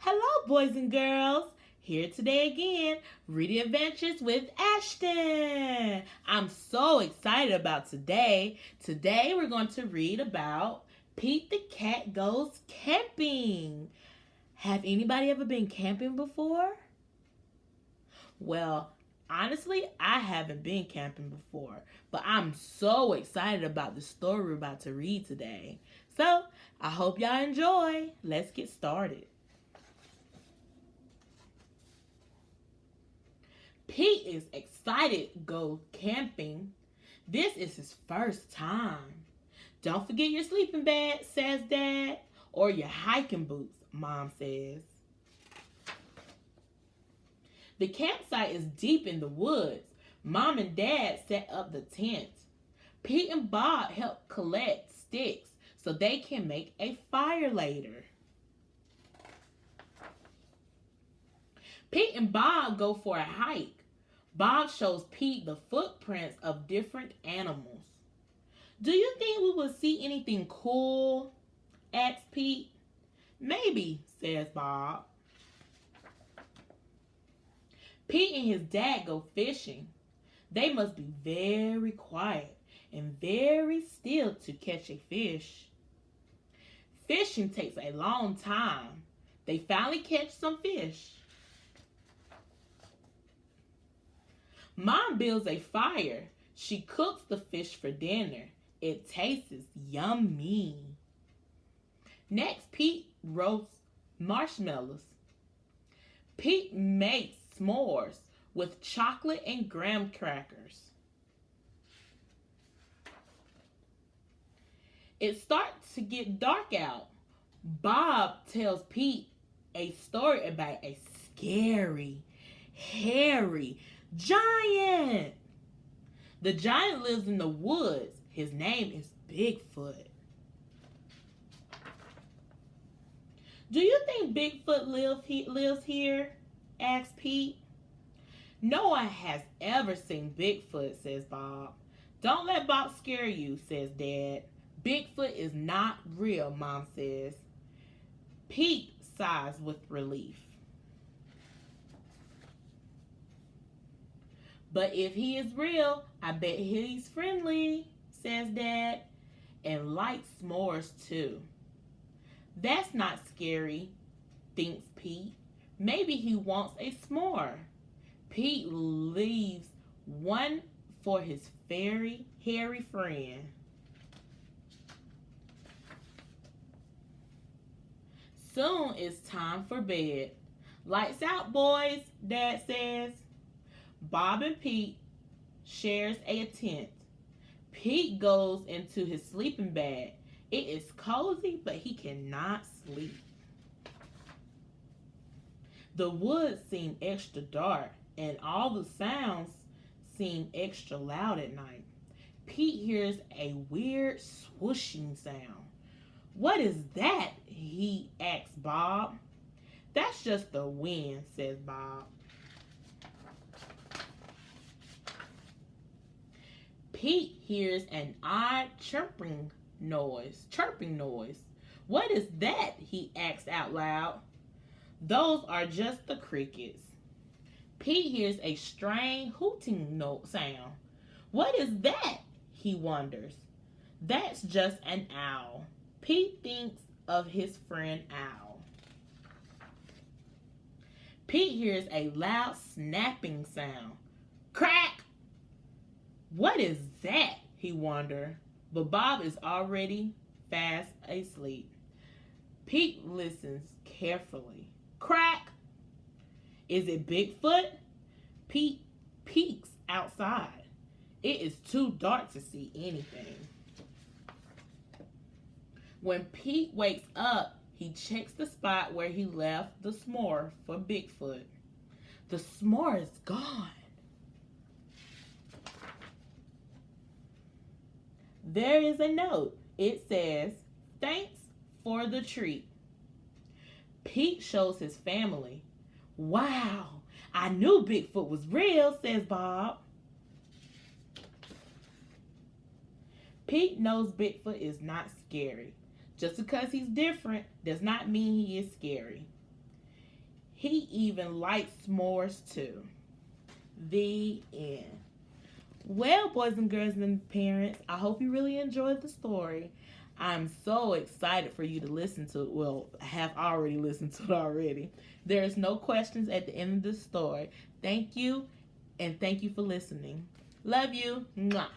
Hello, boys and girls. Here today again, reading adventures with Ashton. I'm so excited about today. Today we're going to read about Pete the Cat Goes Camping. Have anybody ever been camping before? Well, honestly, I haven't been camping before, but I'm so excited about the story we're about to read today. So, I hope y'all enjoy. Let's get started. Pete is excited to go camping. This is his first time. Don't forget your sleeping bag, says Dad, or your hiking boots, Mom says. The campsite is deep in the woods. Mom and Dad set up the tent. Pete and Bob help collect sticks so they can make a fire later. Pete and Bob go for a hike. Bob shows Pete the footprints of different animals. Do you think we will see anything cool? Asks Pete. Maybe, says Bob. Pete and his dad go fishing. They must be very quiet and very still to catch a fish. Fishing takes a long time. They finally catch some fish. Mom builds a fire. She cooks the fish for dinner. It tastes yummy. Next, Pete roasts marshmallows. Pete makes s'mores with chocolate and graham crackers. It starts to get dark out. Bob tells Pete a story about a scary, hairy giant. The giant lives in the woods. His name is Bigfoot. Do you think Bigfoot lives here? Asks Pete. No one has ever seen Bigfoot, says Bob. Don't let Bob scare you, says Dad. Bigfoot is not real, Mom says. Pete sighs with relief. But if he is real, I bet he's friendly, says Dad, and likes s'mores too. That's not scary, thinks Pete. Maybe he wants a s'more. Pete leaves one for his very hairy friend. Soon it's time for bed. Lights out, boys, Dad says. Bob and Pete shares a tent. Pete goes into his sleeping bag. It is cozy, but he cannot sleep. The woods seem extra dark, and all the sounds seem extra loud at night. Pete hears a weird swooshing sound. What is that? He asks Bob. That's just the wind, says Bob. Pete hears an odd chirping noise. What is that? He asks out loud. Those are just the crickets. Pete hears a strange hooting sound. What is that? He wonders. That's just an owl. Pete thinks of his friend Owl. Pete hears a loud snapping sound. Crack! What is that? He wonders. But Bob is already fast asleep. Pete listens carefully. Crack! Is it Bigfoot? Pete peeks outside. It is too dark to see anything. When Pete wakes up, he checks the spot where he left the s'more for Bigfoot. The s'more is gone. There is a note. It says, "Thanks for the treat." Pete shows his family. Wow, I knew Bigfoot was real, says Bob. Pete knows Bigfoot is not scary. Just because he's different does not mean he is scary. He even likes s'mores too. The end. Well, boys and girls and parents, I hope you really enjoyed the story. I'm so excited for you to listen to it. Well, I have already listened to it already. There's no questions at the end of the story. Thank you, and thank you for listening. Love you. Mwah.